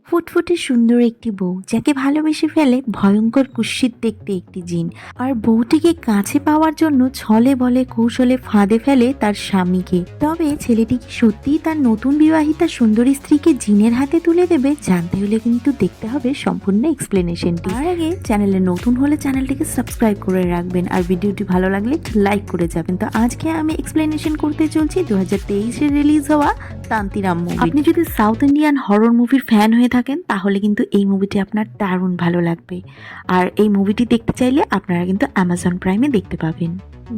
ফুটফুটে সুন্দর একটি বউ যাকে ভালোবেসে ফেলে ভয়ঙ্কর কুৎসিত দেখতে একটি জিন, আর বউটিকে কাছে পাওয়ার জন্য ছলে বলে কৌশলে ফাঁদে ফেলে তার স্বামীকে। তবে ছেলেটি কি সত্যিই তার নতুন বিবাহিতা সুন্দরী স্ত্রীকে জিনের হাতে তুলে দেবে? জানতে হলে কিন্তু দেখতে হবে সম্পূর্ণ এক্সপ্লেনেশনটি। তার আগে চ্যানেলে নতুন হলে চ্যানেলটিকে সাবস্ক্রাইব করে রাখবেন, আর ভিডিওটি ভালো লাগলে লাইক করে যাবেন। তো আজকে আমি এক্সপ্লেনেশন করতে চলছি 2023-এ রিলিজ হওয়া তান্তিরাম মুভি। আপনি যদি সাউথ ইন্ডিয়ান হরর মুভির ফ্যান হয়ে থাকেন তাহলে কিন্তু এই মুভিটি আপনার দারুণ ভালো লাগবে। আর এই মুভিটি দেখতে চাইলে আপনারা কিন্তু অ্যামাজন প্রাইমে দেখতে পাবেন।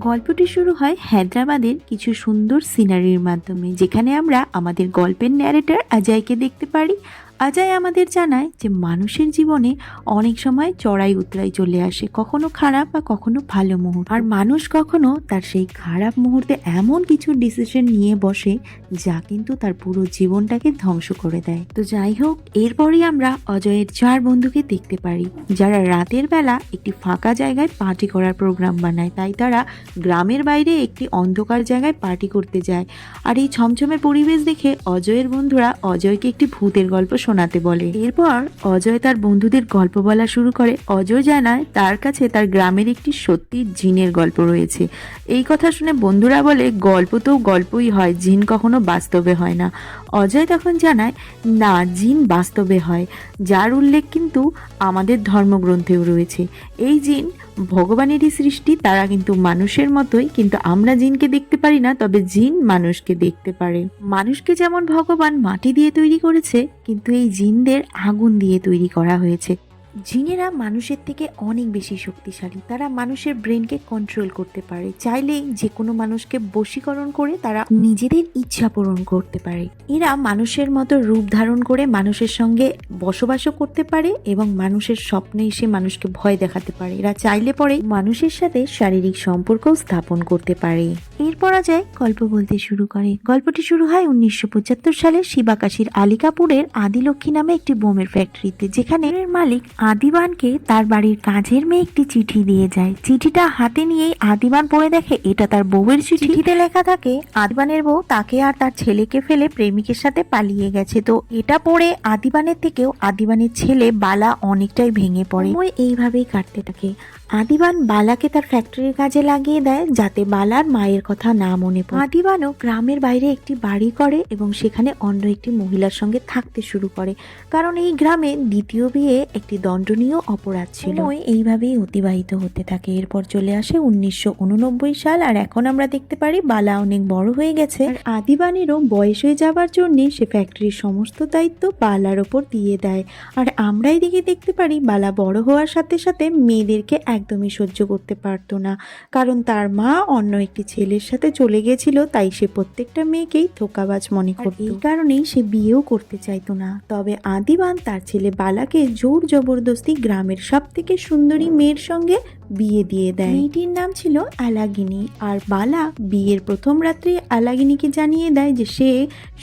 গল্পটি শুরু হয় হায়দ্রাবাদের কিছু সুন্দর সিনারির মাধ্যমে, যেখানে আমরা আমাদের গল্পের ন্যারেটর অজয়কে দেখতে পারি। অজয় আমাদের জানায় যে মানুষের জীবনে অনেক সময় চড়াই উতরাই চলে আসে, কখনো খারাপ বা কখনো ভালো মুহূর্ত, আর মানুষ কখনো তার সেই খারাপ মুহূর্তে এমন কিছু ডিসিশন নিয়ে বসে যা কিন্তু তার পুরো জীবনটাকে ধ্বংস করে দেয়। তো যাই হোক, এরপরই আমরা অজয়ের 4 বন্ধুকে দেখতে পারি যারা রাতের বেলা একটি ফাঁকা জায়গায় পার্টি করার প্রোগ্রাম বানায়। তাই তারা গ্রামের বাইরে একটি অন্ধকার জায়গায় পার্টি করতে যায়। আর এই ছমছমে পরিবেশ দেখে অজয়ের বন্ধুরা অজয়কে একটি ভূতের গল্প শোনাতে বলে। এরপর অজয় তার বন্ধুদের গল্প বলা শুরু করে। অজয় জানায় তার কাছে তার গ্রামের একটি সত্যি জিনের গল্প রয়েছে। এই কথা শুনে বন্ধুরা বলে, গল্প তো গল্পই হয়, জিন কখনো বাস্তবে হয় না। অজয় তখন জানায়, না, জিন বাস্তবে হয়, যার উল্লেখ কিন্তু আমাদের ধর্মগ্রন্থেও রয়েছে। এই জিন ভগবানেরই সৃষ্টি, তারা কিন্তু মানুষের মতোই, কিন্তু আমরা জিনকে দেখতে পারি না, তবে জিন মানুষকে দেখতে পারে। মানুষকে যেমন ভগবান মাটি দিয়ে তৈরি করেছে, কিন্তু এই জিনদের আগুন দিয়ে তৈরি করা হয়েছে। জিনেরা মানুষের থেকে অনেক বেশি শক্তিশালী, তারা মানুষের ব্রেনকে কন্ট্রোল করতে পারে, চাইলেই যে কোনো মানুষকে বশীকরণ করে তারা নিজেদের ইচ্ছা পূরণ করতে পারে। এরা মানুষের মতো রূপ ধারণ করে মানুষের সঙ্গে বসবাসও করতে পারে এবং মানুষের স্বপ্নে এসে মানুষকে ভয় দেখাতে পারে। এরা চাইলে পরে মানুষের সাথে শারীরিক সম্পর্কও স্থাপন করতে পারে। এরপর অজয় গল্প বলতে শুরু করে। গল্পটি শুরু হয় 1975 সালে শিবাকাশীর আলিকাপুরের আদিলক্ষ্মী নামে একটি বোমের ফ্যাক্টরিতে, যেখানে মালিক আদিবানকে তার বাড়ির কাজের মেয়ে একটি চিঠি দিয়ে যায়। চিঠিটা হাতে নিয়েই আদিবান পড়ে দেখে এটা তার বউয়ের চিঠি। চিঠিতে লেখা থাকে আদিবানের বউ তাকে আর তার ছেলেকে ফেলে প্রেমিকের সাথে পালিয়ে গেছে। তো এটা পড়ে আদিবানের থেকেও আদিবানের ছেলে বালা অনেকটাই ভেঙে পড়ে। ওই এইভাবেই কাটতে থাকে। আদিবান বালাকে তার ফ্যাক্টরির কাজে লাগিয়ে দেয় যাতে বালার মায়ের কথা না মনে পড়ে। আদিবানও গ্রামের বাইরে একটি বাড়ি করে এবং সেখানে অন্য একটি মহিলার সঙ্গে থাকতে শুরু করে, কারণ এই গ্রামে দ্বিতীয় বিয়ে একটি দণ্ডনীয় অপরাধ ছিল। এইভাবেই অতিবাহিত হতে থাকে। এরপর চলে আসে 1989 সাল, আর এখন আমরা দেখতে পারি বালা অনেক বড় হয়ে গেছে। আর আদিবানেরও বয়স হয়ে যাবার জন্য সে ফ্যাক্টরির সমস্ত দায়িত্ব বালার ওপর দিয়ে দেয়। আর আমরা এদিকে দেখতে পারি বালা বড় হওয়ার সাথে সাথে মেয়েদেরকে একদমই সহ্য করতে পারতো না, কারণ তার মা অন্য একটি ছেলের সাথে চলে গেছিল, তাই সে প্রত্যেকটা মেয়েকেই ধোঁকাবাজ মনে করত। এই কারণেই সে বিয়েও করতে চাইতো না। তবে আদিবান তার ছেলে বালাকে জোর জবরদস্তি গ্রামের সব থেকে সুন্দরী মেয়ের সঙ্গে বিয়ে দিয়ে দেয়। মেয়েটির নাম ছিল আলাগিনী। আর বালা বিয়ের প্রথম রাত্রে আলাগিনীকে জানিয়ে দেয় যে সে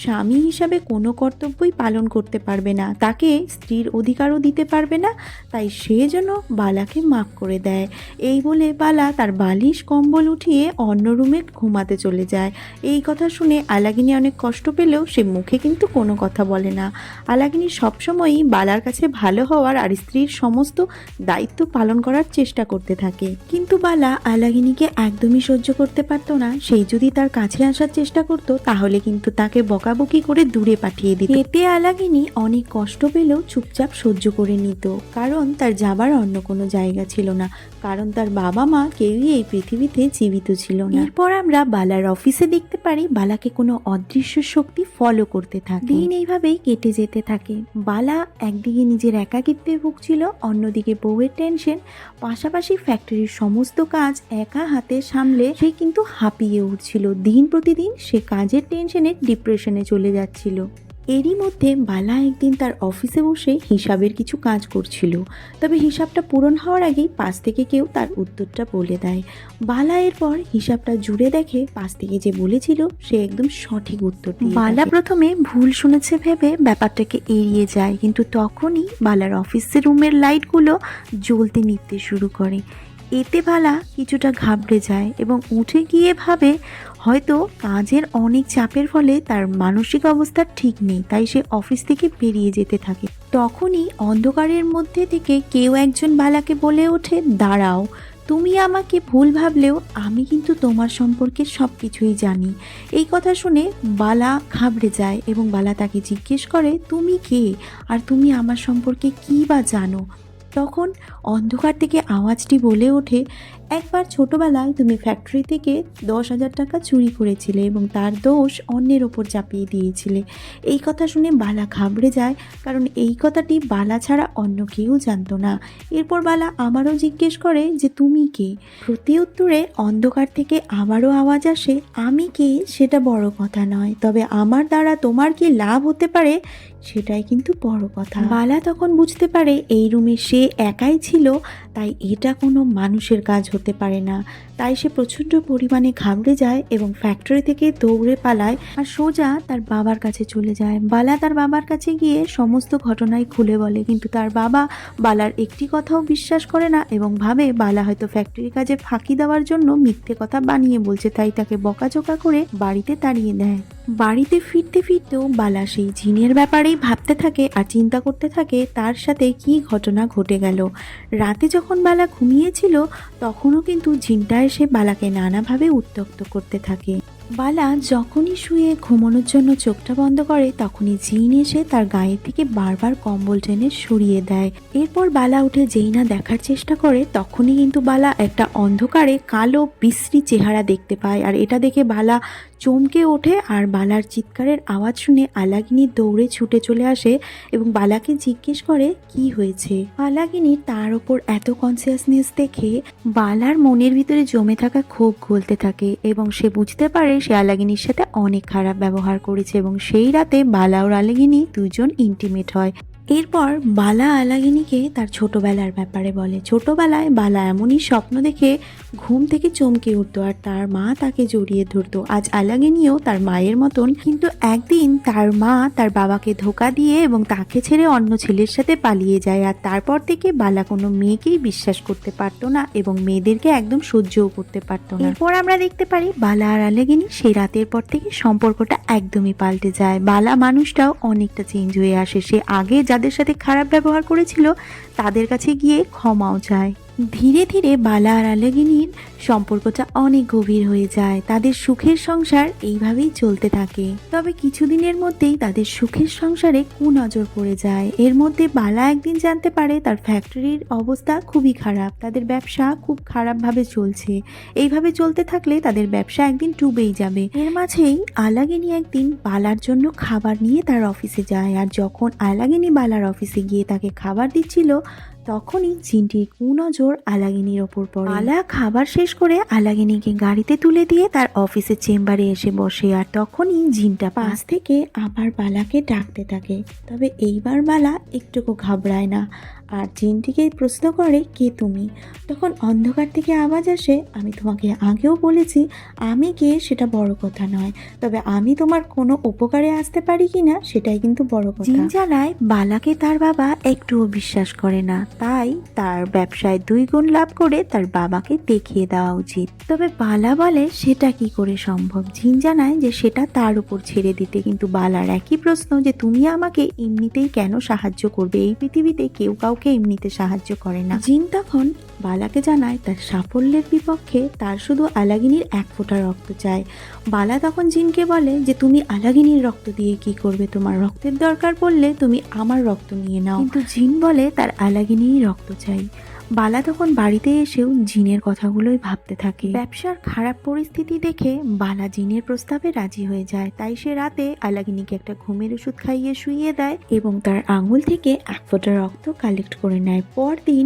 স্বামী হিসাবে কোনো কর্তব্যই পালন করতে পারবে না, তাকে স্ত্রীর অধিকারও দিতে পারবে না, তাই সে যেন বালাকে মাফ করে দেয়। এই বলে বালা তার বালিশ কম্বল উঠিয়ে অন্য রুমে ঘুমাতে চলে যায়। এই কথা শুনে আলাগিনী অনেক কষ্ট পেলেও সে মুখে কিন্তু কোনো কথা বলে না। আলাগিনী সবসময়ই বালার কাছে ভালো হওয়ার আর স্ত্রীর সমস্ত দায়িত্ব পালন করার চেষ্টা করতে থাকে, কিন্তু বালা আলাগিনীকে একদমই সহ্য করতে পারতো না। সেই যদি তার কাছে আসার চেষ্টা করত তাহলে কিন্তু তাকে বকাবকি করে দূরে পাঠিয়ে দিত। এতে আলাগিনী অনেক কষ্ট পেলেও চুপচাপ সহ্য করে নিত, কারণ তার যাবার অন্য কোনো জায়গা ছিল না, কারণ তার বাবা মা কেউই এই পৃথিবীতে জীবিত ছিল না। এরপর আমরা বালার অফিসে দেখতে পারি বালাকে কোনো অদৃশ্য শক্তি ফলো করতে থাকে। দিন এইভাবেই কেটে যেতে থাকে। বালা একদিকে নিজের একাকিত্বে ভুগছিল, অন্যদিকে বউয়ের টেনশন, পাশাপাশি ফ্যাক্টরির সমস্ত কাজ একা হাতে সামলে সে কিন্তু হাঁপিয়ে উঠছিল। দিন প্রতিদিন সে কাজের টেনশনে ডিপ্রেশনে চলে যাচ্ছিল। এরই মধ্যে বালা একদিন তার অফিসে বসে হিসাবের কিছু কাজ করছিল, তবে হিসাবটা পূরণ হওয়ার আগেই পাশ থেকে কেউ তার উত্তরটা বলে দেয়। বালা এরপর হিসাবটা জুড়ে দেখে পাশ থেকে যে বলেছিল সে একদম সঠিক উত্তর দিয়ে। বালা প্রথমে ভুল শুনেছে ভেবে ব্যাপারটাকে এড়িয়ে যায়, কিন্তু তখনই বালার অফিসের রুমের লাইটগুলো জ্বলতে নিভতে শুরু করে। এতে বালা কিছুটা ঘাবড়ে যায় এবং উঠে গিয়ে ভাবে হয়তো কাজের অনেক চাপের ফলে তার মানসিক অবস্থা ঠিক নেই, তাই সে অফিস থেকে বেরিয়ে যেতে থাকে। তখনই অন্ধকারের মধ্যে থেকে কেউ একজন বালাকে বলে ওঠে, দাঁড়াও, তুমি আমাকে ভুল ভাবলেও আমি কিন্তু তোমার সম্পর্কে সব কিছুই জানি। এই কথা শুনে বালা ঘাবড়ে যায় এবং বালা তাকে জিজ্ঞেস করে, তুমি কে আর তুমি আমার সম্পর্কে কী বা জানো? তখন অন্ধকার থেকে আওয়াজটি বলে ওঠে, একবার ছোটবেলায় তুমি ফ্যাক্টরি থেকে 10,000 টাকা চুরি করেছিলে এবং তার দোষ অন্যের ওপর চাপিয়ে দিয়েছিলে। এই কথা শুনে বালা ঘাবড়ে যায়, কারণ এই কথাটি বালা ছাড়া অন্য কেউ জানতো না। এরপর বালা আবারও জিজ্ঞেস করে যে তুমি কে? প্রতি উত্তরে অন্ধকার থেকে আবারও আওয়াজ আসে, আমি কে সেটা বড় কথা নয়, তবে আমার দ্বারা তোমার কি লাভ হতে পারে সেটাই কিন্তু বড় কথা। বালা তখন বুঝতে পারে এই রুমে সে একাই ছিল, তাই এটা কোনো মানুষের কাজ হতে পারে না। তাই সে প্রচণ্ড পরিমাণে ঘাবড়ে যায় এবং ফ্যাক্টরি থেকে দৌড়ে পালায় আর সোজা তার বাবার কাছে চলে যায়। বালা তার বাবার কাছে গিয়ে সমস্ত ঘটনাই খুলে বলে, কিন্তু তার বাবা বালার একটি কথাও বিশ্বাস করে না এবং ভাবে বালা হয়তো ফ্যাক্টরির কাজে ফাঁকি দেওয়ার জন্য মিথ্যে কথা বানিয়ে বলছে, তাই তাকে বকাঝকা করে বাড়িতে তাড়িয়ে দেয়। বাড়িতে ফিরতে ফিরতেও বালা সেই জিনের ব্যাপারেই ভাবতে থাকে আর চিন্তা করতে থাকে তার সাথে কী ঘটনা ঘটে গেল। রাতে যখন বালা ঘুমিয়েছিল তখনও কিন্তু জিনটা এসে বালাকে নানাভাবে উত্ত্যক্ত করতে থাকে। বালা যখনই শুয়ে ঘুমানোর জন্য চোখটা বন্ধ করে তখনই জিন এসে তার গায়ে থেকে বারবার কম্বল টেনে সরিয়ে দেয়। এরপর বালা উঠে যেই না দেখার চেষ্টা করে তখনই কিন্তু বালা একটা অন্ধকারে কালো বিশ্রী চেহারা দেখতে পায়, আর এটা দেখে বালা চমকে ওঠে আর বালার চিৎকারের আওয়াজ শুনে আলাগিনী দৌড়ে ছুটে চলে আসে এবং বালাকে জিজ্ঞেস করে কি হয়েছে। আলাগিনী তার ওপর এত কনসিয়াসনেস দেখে বালার মনের ভিতরে জমে থাকা ক্ষোভ গলতে থাকে এবং সে বুঝতে পারে সে আলাগিনীর সাথে অনেক খারাপ ব্যবহার করেছে এবং সেই রাতে বালা ও আলাগিনী দুজন ইন্টিমেট হয়। এরপর বালা আলাগিনীকে তার ছোটবেলার ব্যাপারে বলে। ছোটবেলায় বালা এমনই স্বপ্ন দেখে ঘুম থেকে চমকে উঠতো আর তার মা তাকে জড়িয়ে ধরতো। আজ আলাগিনীও তার মায়ের মতন, কিন্তু একদিন তার মা তার বাবাকে ধোঁকা দিয়ে এবং তাকে ছেড়ে অন্য ছেলের সাথে পালিয়ে যায়, আর তারপর থেকে বালা কোনো মেয়েকেই বিশ্বাস করতে পারতো না এবং মেয়েদেরকে একদম সহ্যও করতে পারতো না। এরপর আমরা দেখতে পারি বালা আর আলাগিনী সেই রাতের পর থেকে সম্পর্কটা একদমই পাল্টে যায়। বালা মানুষটাও অনেকটা চেঞ্জ হয়ে আসে। সে আগে যাদের সাথে খারাপ ব্যবহার করেছিল তাদের কাছে গিয়ে ক্ষমাও চায়। ধীরে ধীরে বালা আর আলাগিনীর সম্পর্কটা অনেক গভীর হয়ে যায়। তাদের সুখের সংসার এইভাবেই চলতে থাকে। তবে কিছুদিনের মধ্যেই তাদের সুখের সংসারে কুনজর পড়ে যায়। এর মধ্যে বালা একদিন জানতে পারে তার ফ্যাক্টরির অবস্থা খুবই খারাপ, তাদের ব্যবসা খুব খারাপভাবে চলছে। এইভাবে চলতে থাকলে তাদের ব্যবসা একদিন ডুবেই যাবে। এর মাঝেই আলাগিনী একদিন বালার জন্য খাবার নিয়ে তার অফিসে যায়, আর যখন আলাগিনী বালার অফিসে গিয়ে তাকে খাবার দিচ্ছিল তখনই জিনটির কুনজর আলাগিনীর ওপর পড়ে। বালা খাবার শেষ করে আলাগিনীকে গাড়িতে তুলে দিয়ে তার অফিসের চেম্বারে এসে বসে, আর তখনই জিনটা পাশ থেকে আবার বালাকে ডাকতে থাকে। তবে এইবার বালা একটুকু ঘাবড়ায় না আর জিনটিকে প্রশ্ন করে, কে তুমি? তখন অন্ধকার থেকে আওয়াজ আসে, আমি তোমাকে আগেও বলেছি আমি কে সেটা বড় কথা নয়, তবে আমি তোমার কোনো উপকারে আসতে পারি কিনা সেটাই কিন্তু বড় কথা। জিন জানায় বালাকে তার বাবা একটুও বিশ্বাস করে না, তাই তার ব্যবসায় 2 গুণ লাভ করে তার বাবাকে দেখিয়ে দেওয়া উচিত। তবে বালা বলে সেটা কি করে সম্ভব? জিন জানায় যে সেটা তার উপর ছেড়ে দিতে, কিন্তু বালার একই প্রশ্ন যে তুমি আমাকে এমনিতেই কেন সাহায্য করবে? এই পৃথিবীতে কেউ কাউকে এমনিতে সাহায্য করে না। জিন তখন বালাকে জানায় তার সাফল্যের বিপক্ষে তার শুধু আলাগিনীর 1 ফোঁটা রক্ত চাই। বালা তখন জিনকে বলে যে তুমি আলাগিনীর রক্ত দিয়ে কি করবে? তোমার রক্তের দরকার পড়লে তুমি আমার রক্ত নিয়ে নাও। কিন্তু জিন বলে তার আলাগিনীর রক্ত চাই। বালা তখন বাড়িতে এসেও জিনের কথাগুলোই ভাবতে থাকে। ব্যবসার খারাপ পরিস্থিতি দেখে বালা জিনের প্রস্তাবে রাজি হয়ে যায়, তাই সে রাতে আলাগিনীকে একটা ঘুমের ওষুধ খাইয়ে শুইয়ে দেয় এবং তার আঙুল থেকে 1 ফোঁটা রক্ত কালেক্ট করে নেয়। পরদিন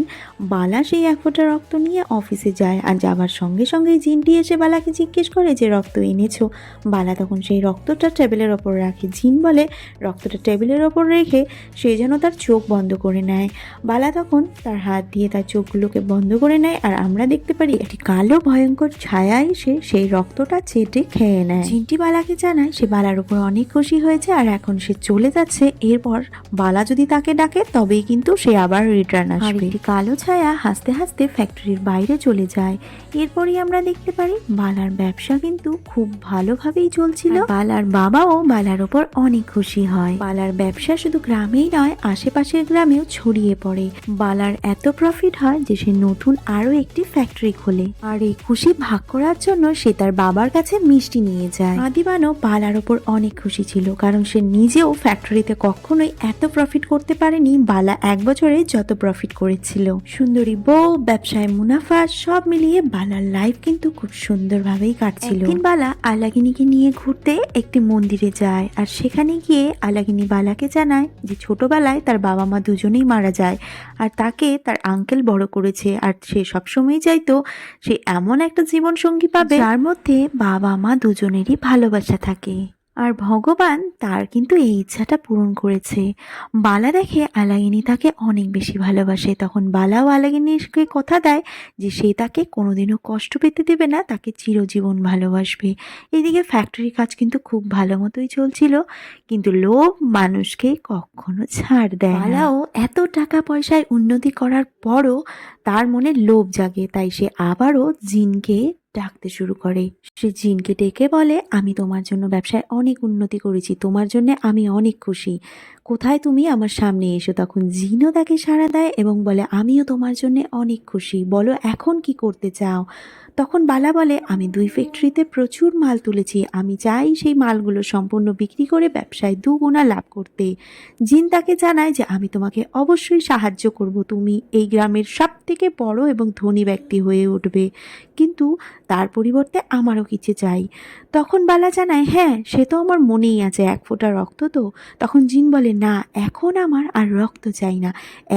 বালা সেই 1 ফোঁটা রক্ত নিয়ে অফিসে যায়, আর যাবার সঙ্গে সঙ্গে জিনটি এসে বালাকে জিজ্ঞেস করে যে রক্ত এনেছো? বালা তখন সেই রক্তটা টেবিলের ওপর রাখে। জিন বলে রক্তটা টেবিলের ওপর রেখে সে যেন তার চোখ বন্ধ করে নেয়। বালা তখন তার হাত দিয়ে তার চোখগুলোকে বন্ধ করে নেয় আর আমরা দেখতে পারি একটি কালো ভয়ঙ্কর ছায়া এসে সেই রক্তটা চেটে খেয়ে নেয়। জিনটি বালাকে জানায় সে বালার উপর অনেক খুশি হয়েছে আর এখন সে চলে যাচ্ছে, এরপর বালা যদি তাকে ডাকে তবেই কিন্তু সে আবার রিটার্ন আসবে। একটি কালো ছায়া হাসতে হাসতে ফ্যাক্টরির বাইরে চলে যায়। এরপরই আমরা দেখতে পারি বালার ব্যবসা কিন্তু খুব ভালোভাবেই চলছিল। বালার বাবাও বালার ওপর অনেক খুশি হয়। বালার ব্যবসা শুধু গ্রামেই নয়, আশেপাশের গ্রামেও ছড়িয়ে পড়ে। বালার এত প্রফিট হয় যে সে নতুন আরো একটি ফ্যাক্টরি খোলে আর এই খুশি ভাগ করার জন্য সে তার বাবার কাছে মিষ্টি নিয়ে যায়। আদিবানও বালার ওপর অনেক খুশি ছিল, কারণ সে নিজেও ফ্যাক্টরিতে কখনোই এত প্রফিট করতে পারেনি বালা এক বছরে যত প্রফিট করেছিল। সুন্দরী বউ, ব্যবসায় মুনাফা, সব মিলিয়ে বালার লাইফ কিন্তু খুব সুন্দরভাবেই কাটছিল। একদিন বালা আলাগিনীকে নিয়ে ঘুরতে একটি মন্দিরে যায় আর সেখানে গিয়ে আলাগিনী বালাকে জানায় যে ছোটবেলায় তার বাবা মা দুজনেই মারা যায় আর তাকে তার আঙ্কেল বড় করেছে আর সে সবসময় চাইতো সে এমন একটা জীবন সঙ্গী পাবে যার মধ্যে বাবা মা দুজনেরই ভালোবাসা থাকে। আর ভগবান তার কিন্তু এই ইচ্ছাটা পূরণ করেছে। বালা দেখে আলাগিনী তাকে অনেক বেশি ভালোবাসে। তখন বালাও আলাগিনীকে কথা দেয় যে সে তাকে কোনোদিনও কষ্ট পেতে দেবে না, তাকে চিরজীবন ভালোবাসবে। এদিকে ফ্যাক্টরির কাজ কিন্তু খুব ভালো মতোই চলছিল, কিন্তু লোভ মানুষকে কখনো ছাড় দেয় না। বালাও এত টাকা পয়সায় উন্নতি করার পরও তার মনে লোভ জাগে, তাই সে আবারও জিনকে ডাকতে শুরু করে। সে জিনকে ডেকে বলে, আমি তোমার জন্য ব্যবসায় অনেক উন্নতি করেছি, তোমার জন্য আমি অনেক খুশি, কোথায় তুমি, আমার সামনে এসো। তখন জিনও তাকে সাড়া দেয় এবং বলে, আমিও তোমার জন্য অনেক খুশি, বলো এখন কি করতে চাও। তখন বালা বলে, আমি 2 ফ্যাক্টরিতে প্রচুর মাল তুলেছি, আমি চাই সেই মালগুলো সম্পূর্ণ বিক্রি করে ব্যবসায় 2 গুণা লাভ করতে। জিন তাকে জানায় যে আমি তোমাকে অবশ্যই সাহায্য করব, তুমি এই গ্রামের সব থেকে বড় এবং ধনী ব্যক্তি হয়ে উঠবে, কিন্তু তার পরিবর্তে আমারও কিছু চাই। তখন বালা জানায়, হ্যাঁ সে তো আমার মনেই আছে, 1 ফোঁটা রক্ত তো। তখন জিন বলে, না এখন আমার আর রক্ত চাই না,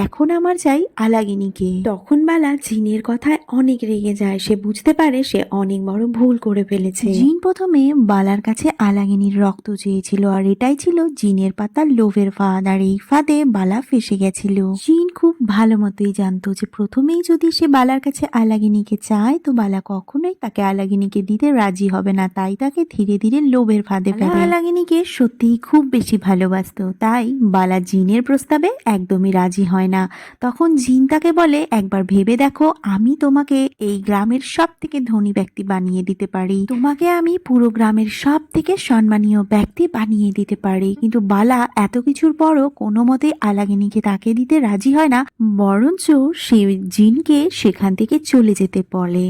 এখন আমার চাই আলাগিনীকে। তখন বালা জিনের কথায় অনেক রেগে যায়, সে বুঝতে পারে সে অনেক বড় ভুল করে ফেলেছে। জিন প্রথমে বালার কাছে আলাগিনীর রক্ত চেয়েছিল আর এটাই ছিল জিনের পাতার লোভের ফাঁদ, আর এই ফাঁদে বালা ফেসে গেছিল। জিন খুব ভালো মতোই জানতো যে প্রথমেই যদি সে বালার কাছে আলাগিনীকে চায় তো বালা কখনোই তাকে আলাগিনীকে দিতে রাজি হবে না, তাই তাকে ধীরে ধীরে লোভের ফাঁদে ফেলে। আলাগিনীকে সত্যিই খুব বেশি ভালোবাসতো, তাই বালা জিনের প্রস্তাবে একদমই রাজি হয় না। তখন জিন তাকে বলে, একবার ভেবে দেখো, আমি তোমাকে এই গ্রামের সব থেকে ধনী ব্যক্তি বানিয়ে দিতে পারি, তোমাকে আমি পুরো গ্রামের সব থেকে সম্মানীয় ব্যক্তি বানিয়ে দিতে পারি। কিন্তু বালা এত কিছুর পরও কোনো মতে আলাগিনীকে তাকে দিতে রাজি হয় না, বরঞ্চ সে জিনকে সেখান থেকে চলে যেতে বলে।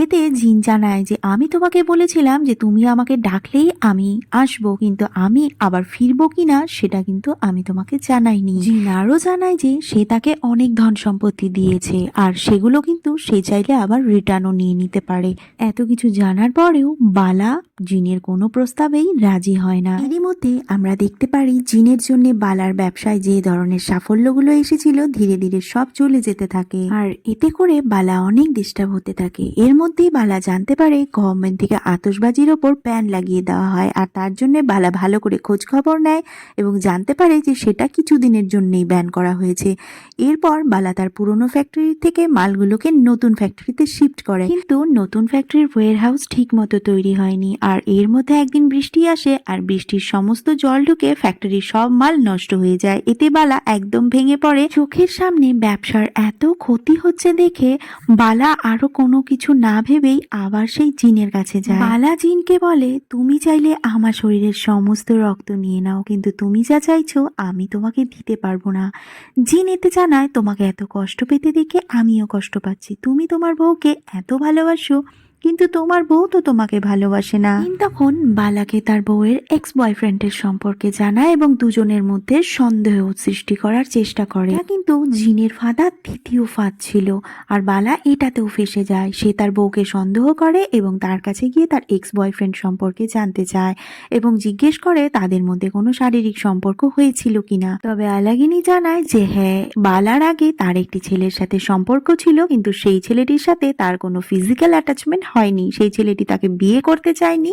এতে জিন জানায় যে আমি তোমাকে বলেছিলাম যে তুমি আমাকে ডাকলেই আমি আসবো, কিন্তু আমি আবার ফিরবো কিনা সেটা কিন্তু আমি তোমাকে জানাইনি। জিন আরও জানায় যে সে তাকে অনেক ধন সম্পত্তি দিয়েছে আর সেগুলো কিন্তু সে চাইলে আবার রিটার্নও নিয়ে নিতে পারে। এত কিছু জানার পরেও বালা জিনের কোনো প্রস্তাবেই রাজি হয় না। এরই মধ্যে আমরা দেখতে পারি জিনের জন্য বালার ব্যবসায় যে ধরনের সাফল্যগুলো এসেছিল ধীরে ধীরে সব চলে যেতে থাকে আর এতে করে বালা অনেক ডিস্টার্ব হতে থাকে। এর মধ্যেই বালা জানতে পারে গভর্নমেন্ট থেকে আতশবাজির ওপর ব্যান লাগিয়ে দেওয়া হয় আর তার জন্য বালা ভালো করে খোঁজ খবর নেয় এবং জানতে পারে যে সেটা কিছুদিনের জন্যই ব্যান করা হয়েছে। এরপর বালা তার পুরনো ফ্যাক্টরি থেকে মালগুলোকে নতুন ফ্যাক্টরিতে শিফট করে, কিন্তু নতুন ফ্যাক্টরির ওয়্যারহাউস ঠিক মতো তৈরি হয়নি আর এর মধ্যে একদিন বৃষ্টি আসে আর বৃষ্টির সমস্ত জল ঢুকে ফ্যাক্টরির সব মাল নষ্ট হয়ে যায়। এতে বালা একদম ভেঙে পড়ে। চোখের সামনে ব্যবসার এত ক্ষতি হচ্ছে দেখে বালা আরো কোনো কিছু না ভেবেই আবার সেই জিনের কাছে যায়। বালা জিনকে বলে, তুমি চাইলে আমার শরীরের সমস্ত রক্ত নিয়ে নাও, কিন্তু তুমি যা চাইছো আমি তোমাকে দিতে পারবো না। জিন এতে জানায়, তোমাকে এত কষ্ট পেতে দেখে আমিও কষ্ট পাচ্ছি, তুমি তোমার বউকে এত ভালোবাসো কিন্তু তোমার বউ তো তোমাকে ভালোবাসে না। তখন বালাকে তার বউয়ের এক্স বয়ফ্রেন্ডের সম্পর্কে জানায় এবং দুজনের মধ্যে সন্দেহ সৃষ্টি করার চেষ্টা করে, কিন্তু জিনের ফাঁদা দ্বিতীয় ফাঁদ ছিল আর বালা এটাতেও ফেসে যায়। সে তার বউকে সন্দেহ করে এবং তার কাছে গিয়ে তার এক্স বয়ফ্রেন্ড সম্পর্কে জানতে চায় এবং জিজ্ঞেস করে তাদের মধ্যে কোনো শারীরিক সম্পর্ক হয়েছিল কিনা। তবে আলাগিনী জানায় যে হ্যাঁ, বালার আগে তার একটি ছেলের সাথে সম্পর্ক ছিল, কিন্তু সেই ছেলেটির সাথে তার কোনো ফিজিক্যাল অ্যাটাচমেন্ট হয়নি, সেই ছেলেটি তাকে বিয়ে করতে চায়নি,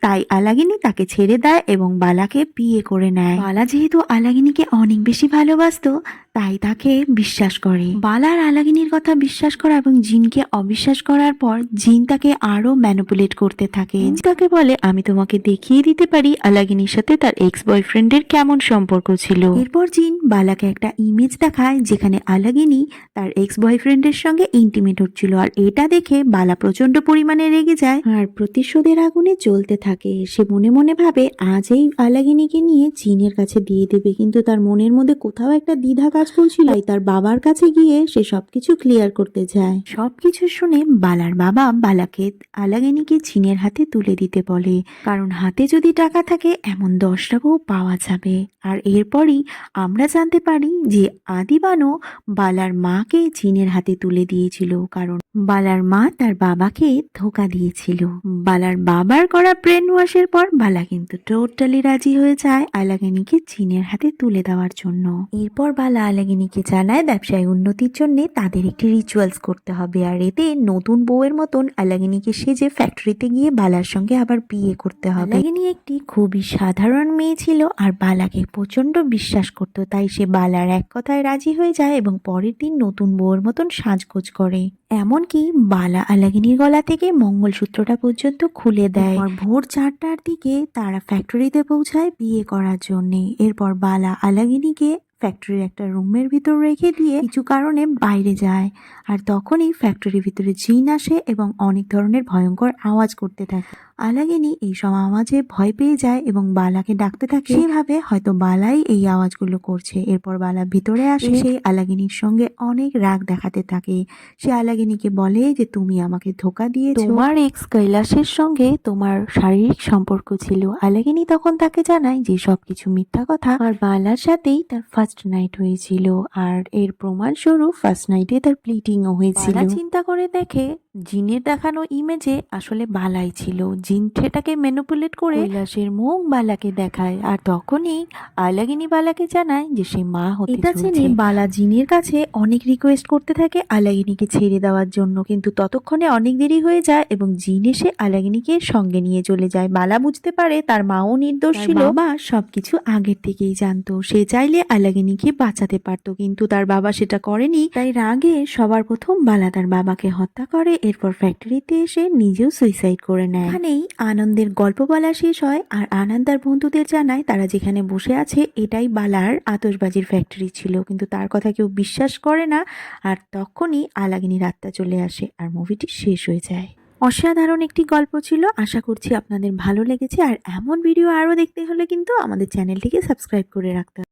তাই আলাগিনী তাকে ছেড়ে দেয় এবং বালাকে বিয়ে করে নেয়। বালা যেহেতু আলাগিনীকে অনেক বেশি ভালোবাসতো তাই তাকে বিশ্বাস করে। বালা আর আলাগিনীর কথা বিশ্বাস করা এবং জিনকে অবিশ্বাস করার পর জিন তাকে আরো ম্যানিপুলেট করতে থাকে। তাকে বলে আমি তোমাকে দেখিয়ে দিতে পারি আলাগিনীর সাথে তার এক্স বয়ফ্রেন্ডের কেমন সম্পর্ক ছিল। এরপর জিন বালাকে একটা ইমেজ দেখায় যেখানে আলাগিনী তার এক্স বয়ফ্রেন্ডের সঙ্গে ইন্টিমেট হচ্ছিল, আর এটা দেখে বালা প্রচন্ড পরিমাণে রেগে যায় আর প্রতিশোধের আগুনে জ্বলতে থাকে। সে মনে মনে ভাবে আজ এই আলাগিনীকে নিয়ে জিনের কাছে দিয়ে দেবে, কিন্তু তার মনের মধ্যে কোথাও একটা দ্বিধা কাজ করছিল। তাই তার বাবার কাছে গিয়ে সে সবকিছু ক্লিয়ার করতে যায়। সবকিছু শুনে বালার বাবা বালাকে আলাগিনীকে জিনের হাতে তুলে দিতে বলে, কারণ হাতে যদি টাকা থাকে এমন 10টা বউ পাওয়া যাবে। আর এরপরই আমরা জানতে পারি যে আদিবানও বালার মাকে জিনের হাতে তুলে দিয়েছিল, কারণ বালার মা তার বাবাকে ধোকা দিয়েছিল। বালার বাবার করা ব্রেন ওয়াশের পর বালা কিন্তু টোটালি রাজি হয়ে যায় আলাগিনীকে জিনের হাতে তুলে দেওয়ার জন্য। এরপর বালা আলাগিনীকে জানায় ব্যবসায় উন্নতির জন্য তাদের একটি রিচুয়ালস করতে হবে, আর এতে নতুন বউয়ের মতন আলাগিনীকে সেজে ফ্যাক্টরিতে গিয়ে বালার সঙ্গে আবার বিয়ে করতে হবে। আলাগিনী একটি খুবই সাধারণ মেয়ে ছিল আর বালাকে প্রচন্ড বিশ্বাস করত, তাই সে বালার এক কথায় রাজি হয়ে যায় এবং পরের দিন নতুন বউয়ের মতন সাজগোজ করে। এমনকি বালা আলাগিনীর গলা থেকে মঙ্গলসূত্রটা পর্যন্ত খুলে দেয়। ভোর 4টার দিকে তারা ফ্যাক্টরিতে পৌঁছায় বিয়ে করার জন্য। এরপর বালা আলাগিনীকে ফ্যাক্টরির একটা রুমের ভিতর রেখে দিয়ে কিছু কারণে বাইরে যায়, আর তখনই ফ্যাক্টরির ভিতরে জিন আসে এবং অনেক ধরনের ভয়ঙ্কর আওয়াজ করতে থাকে। আলাগিনী এইসব আওয়াজে ভয় পেয়ে যায় এবং বালাকে ডাকতে থাকে, সেভাবে হয়তো বালাই এই আওয়াজগুলো করছে। এরপর বালা ভিতরে আসে, সেই আলাগিনীর সঙ্গে অনেক রাগ দেখাতে থাকে। সে আলাগিনীকে বলে যে তুমি আমাকে ধোকা দিয়েছো, তোমার এক্স কৈলাসের সঙ্গে তোমার শারীরিক সম্পর্ক ছিল। আলাগিনী তখন তাকে জানায় যে সবকিছু মিথ্যা কথা, আর বালার সাথেই তার ফার্স্ট নাইট হয়েছিল, আর এর প্রমাণস্বরূপ ফার্স্ট নাইটে তার প্লিটিংও হয়েছিল। বালা চিন্তা করে দেখে জিনের দেখানো ইমেজে আসলে বালাই ছিল। জিন সেটাকে ম্যানিপুলেট করে কৈলাসের মুখ বালাকে দেখায়, আর তখনই আলাগিনী বালাকে জানায় যে সে মা হতে চলেছে। এটা জেনে বালা জিনের কাছে অনেক রিকোয়েস্ট করতে থাকে আলাগিনীকে ছেড়ে দেওয়ার জন্য, কিন্তু ততক্ষণে অনেক দেরি হয়ে যায় এবং জিন এসে আলাগিনীকে সঙ্গে নিয়ে চলে যায়। বালা বুঝতে পারে তার মাও নির্দোষ ছিল, বাবা সবকিছু আগের থেকেই জানতো। সে চাইলে আলাগিনীকে বাঁচাতে পারতো, কিন্তু তার বাবা সেটা করেনি। তাই রাগে সবার প্রথম বালা তার বাবাকে হত্যা করে, এরপর ফ্যাক্টরিতে এসে নিজেও সুইসাইড করে নেয়। এখানেই আনন্দের গল্প বলা শেষ হয়, আর আনন্দ তার বন্ধুদের জানায় তারা যেখানে বসে আছে এটাই বালার আতশবাজির ফ্যাক্টরি ছিল, কিন্তু তার কথা কেউ বিশ্বাস করে না। আর তখনই আলাগিনীর আত্মা চলে আসে আর মুভিটি শেষ হয়ে যায়। অসাধারণ একটি গল্প ছিল, আশা করছি আপনাদের ভালো লেগেছে। আর এমন ভিডিও আরও দেখতে হলে কিন্তু আমাদের চ্যানেলটিকে সাবস্ক্রাইব করে রাখতে হবে।